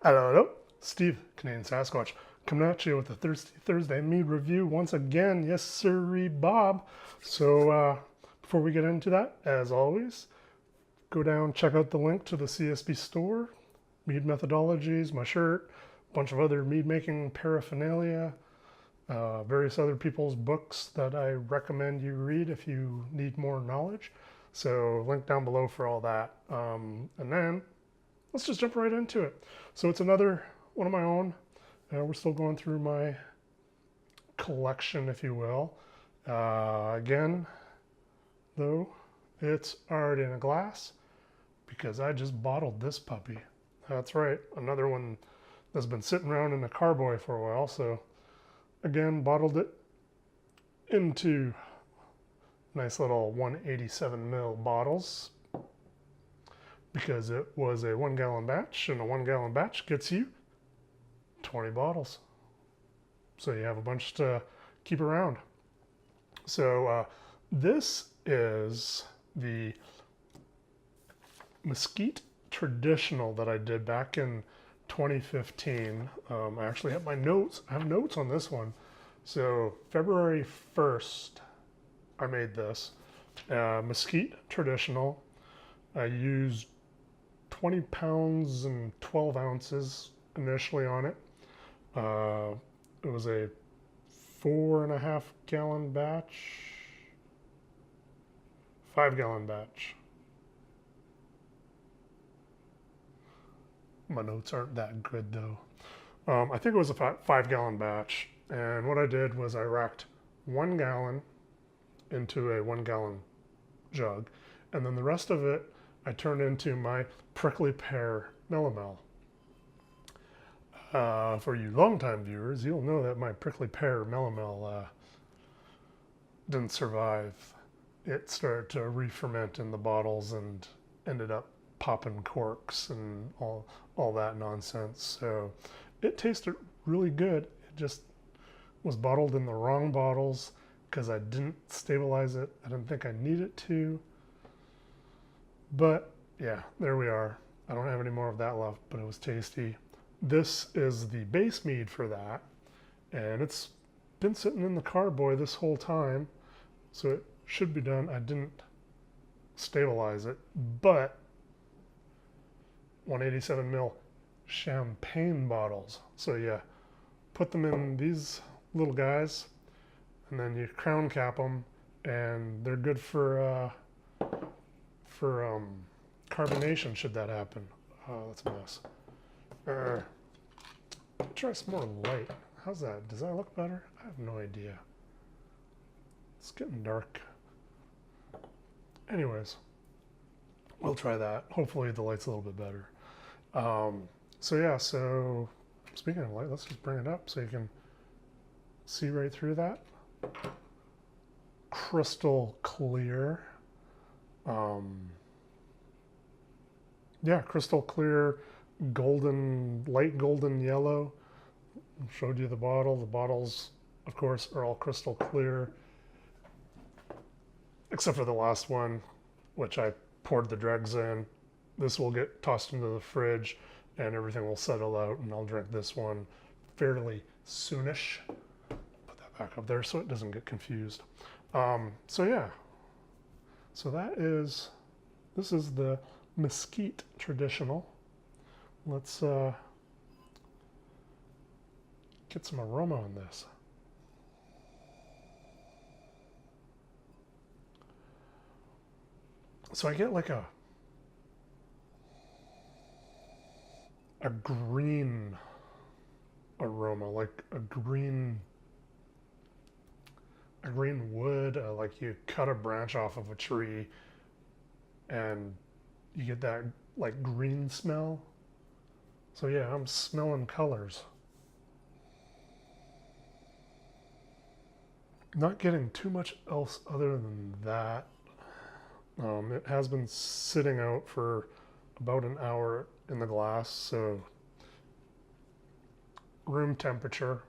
Hello, hello. Steve, Canadian Sasquatch, coming at you with a Thirsty Thursday mead review once again. Yes, sirree, Bob. So, before we get into that, as always, go down, check out the link to the CSB store, mead methodologies, my shirt, a bunch of other mead making paraphernalia, various other people's books that I recommend you read if you need more knowledge. So, link down below for all that. And then let's just jump right into it. So it's another one of my own. We're still going through my collection, if you will. Again, though, it's already in a glass because I just bottled this puppy. That's right, another one that's been sitting around in a carboy for a while. So again, bottled it into nice little 187 ml bottles, because it was a 1 gallon batch, and a 1 gallon batch gets you 20 bottles. So you have a bunch to keep around. So this is the Mesquite Traditional that I did back in 2015. I actually have my notes. I have notes on this one. So February 1st, I made this. Mesquite Traditional. I used 20 pounds and 12 ounces initially on it. It was a 4.5 gallon batch, 5 gallon batch. My notes aren't that good though. I think it was a 5 gallon batch. And what I did was I racked 1 gallon into a 1 gallon jug. And then the rest of it I turned into my prickly pear melomel. For you longtime viewers, you'll know that my prickly pear melomel didn't survive. It started to re-ferment in the bottles and ended up popping corks and all that nonsense. So it tasted really good. It just was bottled in the wrong bottles because I didn't stabilize it. I didn't think I needed to. But yeah, there we are. I don't have any more of that left, but it was tasty. This is the base mead for that, and it's been sitting in the carboy this whole time, so it should be done. I didn't stabilize it, but 187 ml champagne bottles. So yeah, put them in these little guys, and then you crown cap them, and they're good for carbonation should that happen. Oh, that's a mess. Try some more light. How's that? Does that look better? I have no idea. It's getting dark. Anyways, we'll try that. Hopefully the light's a little bit better. So yeah, so speaking of light, let's just bring it up so you can see right through that. Crystal clear. Yeah, crystal clear, golden, light golden yellow. Showed you the bottle. The bottles, of course, are all crystal clear, except for the last one, which I poured the dregs in. This will get tossed into the fridge, and everything will settle out, and I'll drink this one fairly soonish. Put that back up there so it doesn't get confused. So yeah, so this is the Mesquite Traditional. Let's get some aroma on this. So I get like a green aroma, like a green wood, like you cut a branch off of a tree and you get that like green smell. So yeah, I'm smelling colors. Not getting too much else other than that. It has been sitting out for about an hour in the glass, so room temperature.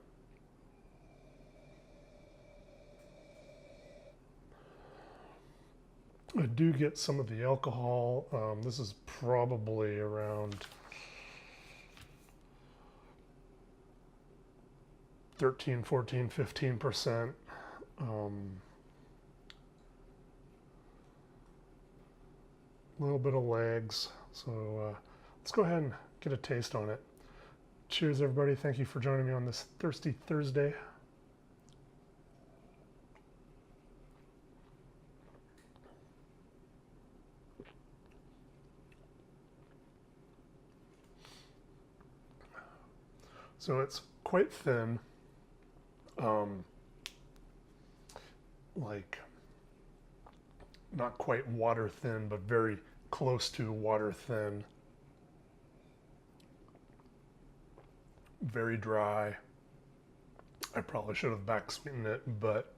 I do get some of the alcohol. This is probably around 13, 14, 15%. A little bit of legs. So let's go ahead and get a taste on it. Cheers, everybody. Thank you for joining me on this Thirsty Thursday. So it's quite thin, like not quite water thin, but very close to water thin. Very dry. I probably should have back sweetened it, but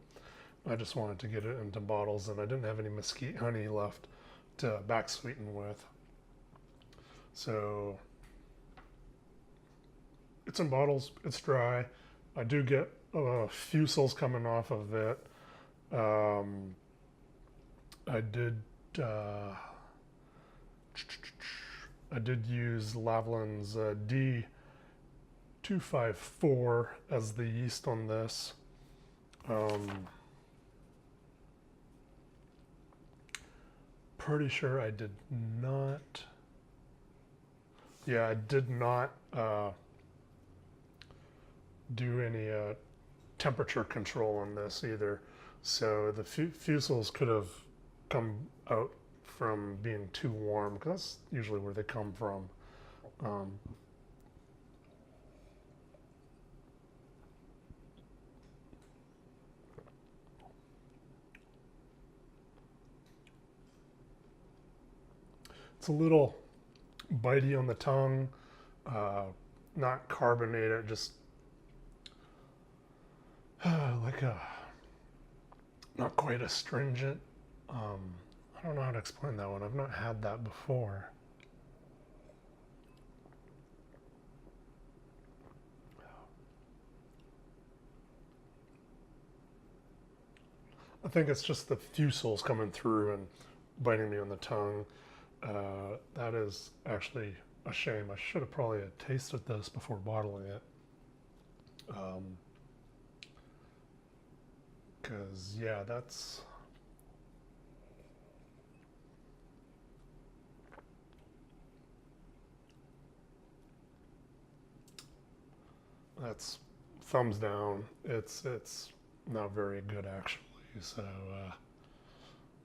I just wanted to get it into bottles, and I didn't have any mesquite honey left to back sweeten with. So it's in bottles, it's dry. I do get fusels coming off of it. I did use Lavlin's D254 as the yeast on this. Pretty sure I did not. Yeah, I did not do any temperature control on this either. So the fusels could have come out from being too warm, because that's usually where they come from. It's a little bitey on the tongue, not carbonated, just like a, not quite astringent. I don't know how to explain that one. I've not had that before. I think it's just the fusels coming through and biting me on the tongue. That is actually a shame. I should have probably tasted this before bottling it. Because, yeah, that's thumbs down. It's not very good, actually. So,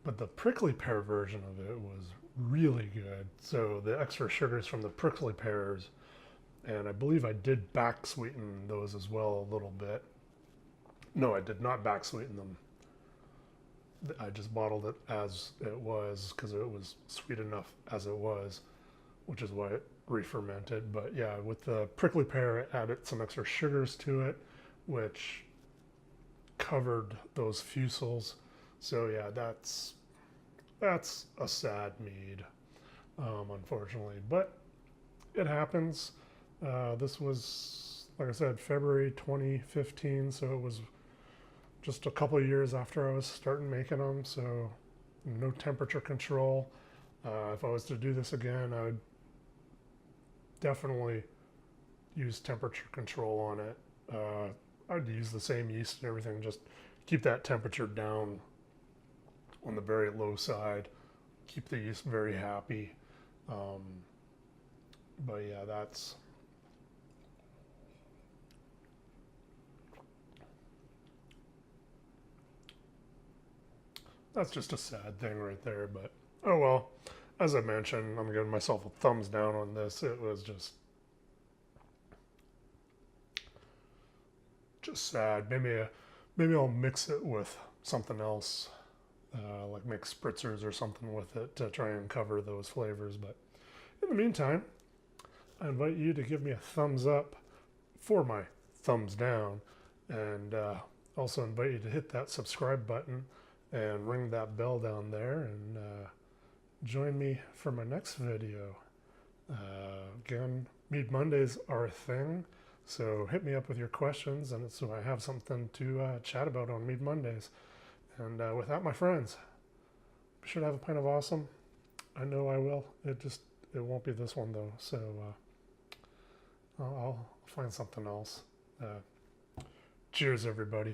but the prickly pear version of it was really good. So the extra sugars from the prickly pears, and I believe I did back sweeten those as well a little bit. No, I did not back sweeten them. I just bottled it as it was because it was sweet enough as it was, which is why it re-fermented. But yeah, with the prickly pear, it added some extra sugars to it, which covered those fusels. So yeah, that's a sad mead, unfortunately, but it happens. This was, like I said, February 2015, so it was just a couple of years after I was starting making them, so no temperature control. If I was to do this again, I would definitely use temperature control on it. I'd use the same yeast and everything, just keep that temperature down on the very low side, keep the yeast very happy. But yeah, that's just a sad thing right there. But oh well, as I mentioned, I'm giving myself a thumbs down on this. It was just sad. Maybe I'll mix it with something else, like make spritzers or something with it to try and cover those flavors. But in the meantime, I invite you to give me a thumbs up for my thumbs down, and also invite you to hit that subscribe button and ring that bell down there, and join me for my next video. Again, Mead Mondays are a thing, so hit me up with your questions, and so I have something to chat about on Mead Mondays. And with that, my friends, be sure to have a pint of awesome. I know I will. It won't be this one though, so I'll find something else. Cheers, everybody.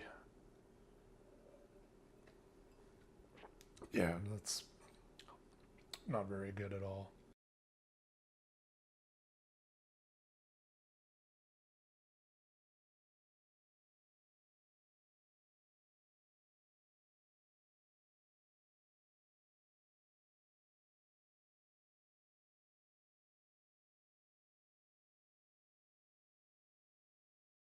Yeah, that's not very good at all.